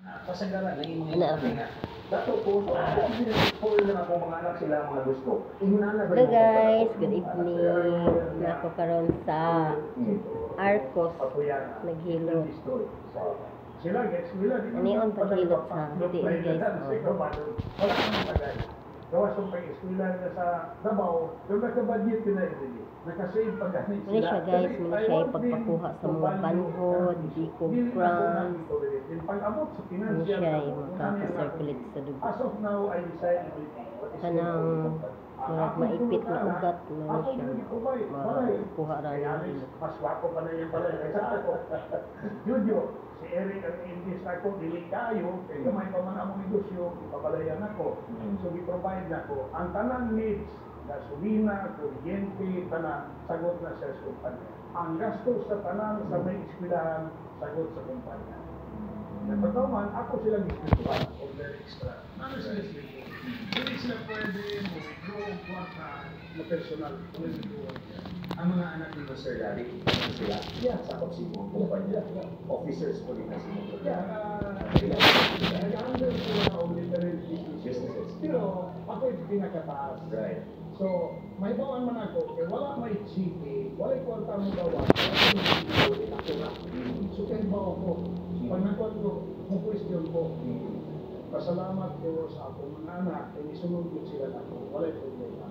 Kasagaran, naging mga Ano? nga. Dato po, full na ako mga anak sila mga gusto. Hello guys, good evening. Nako karon sa Arcos naghilot. Sila guys, sila Anion paghilot sa diin guys. Wala nang tagal. Gawas yung pag-eskwela na sa Davao, yung naka-budget yun na yun. Nakasave pa ganit Muna siya guys, muna siya ipagpakuha sa mga banhod, di kumprans. Muna siya makaka-circulate sa dugo. As of now, I decided Kanang maipit na ugat na siya makuha rin ang hilot. mas wako pa na yan pala. Yun. Si Eric ang English ako, dili kayo, kaya gamay pa man among negosyo, ipabalayan ako. So, i-provide na ko. Ang tanang needs, gasolina, kuryente, tanang, sagot na sa kumpanya. Ang gastos sa tanang sa may eskwelahan, sagot sa kumpanya. Nagpataman, ako silang ispituhan o very extra. Ano sila speaking? Hindi sila pwede mo-withdraw kwarta na personal. Ang mga anak ni Sir Larry, ano sila? Yeah, Sakop si mga kumpanya. Officers po rin na si mga Yeah, nag-under sila o different businesses. Pero ako yung pinakataas. Right. So, may bawaan man ako, kaya wala may chiki, wala yung kwarta mo gawa, wala ako na. So, kaya bawa ko. Pag nagkuhan ko, kung question ko, pasalamat ko sa akong mga anak, kaya isunod ko sila na ako, wala yung problema.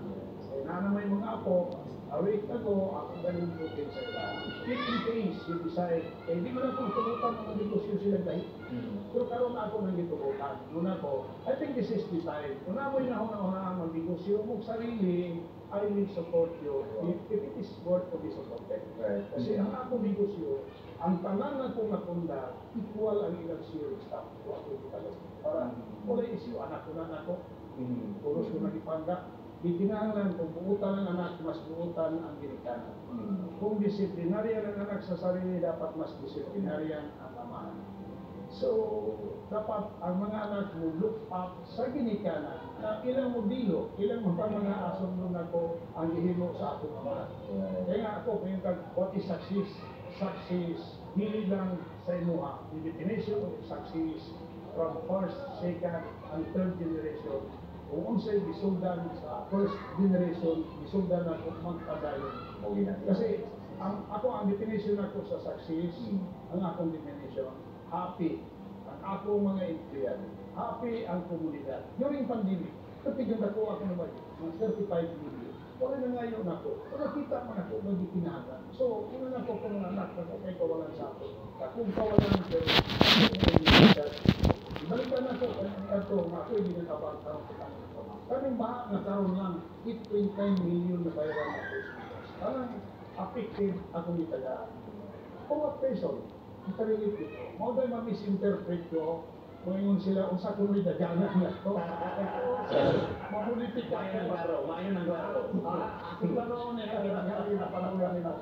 Kaya na may mga apo, awake ako, ako ganun ko din sa ila. If in case, you decide, eh, hindi ko na kung tumutan mga negosyo sila dahil. Pero karoon na ako ng gitubukan. Muna ko, I think this is the time. Una mo yun ako na una ang negosyo mong sarili, I will support you if it is worth to be supported. Right. Kasi ang akong negosyo, ang tanan na kong nakunda, equal ang ilang share staff ko ako talaga. Para wala issue, anak ko na ako, puros ko nagipanda. Di kinahanglan kung buutan ng anak, mas buutan ang ginikanan. Kung disiplinarya ng anak sa sarili, dapat mas disiplinarya ang ama. So, dapat ang mga anak mo look up sa ginikanan na ilang mo dilo, ilang mo pa mga asong nun ako ang gihimo sa akong ama. Kaya nga ako, kaya what is success? Success, hindi lang sa imuha. The definition of success from first, second, and third generation. Kung unsay gisundan sa first generation, gisundan na kung magpadayon. Kasi ang definition ako sa success, ang akong definition, happy ang akong mga empleyado, happy ang komunidad. During pandemic, kapigyan ako naman, mga 35 million. Wala na ngayon ako. Pero nakita man ako, magiginagan. So, una na ko kung anak na okay kawalan sa ako. Kung kawalan ko, ibalikan na ko, ako hindi na kapag-tarong kita. Kaming baha na karoon lang, 8.9 million na bayaran ako. Parang affected ako ni taga. Kung at person, itarilit dito. Mga dahil ma-misinterpret ko, kung sila, kung sa kuno'y dagyanan na ito. Mapolitika ka na. Mayon ang garo. Ang garo na panahon nila.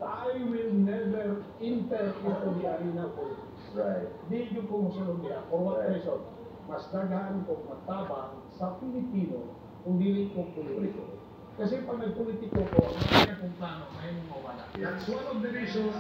I will never enter into the arena politics. Right. Di yung kumusulong niya. For what reason? Mas dagahan ko matabang sa Pilipino kung dili ko politiko. Kasi pag nagpolitiko ko, may akong plano, may mawala. That's one of the reasons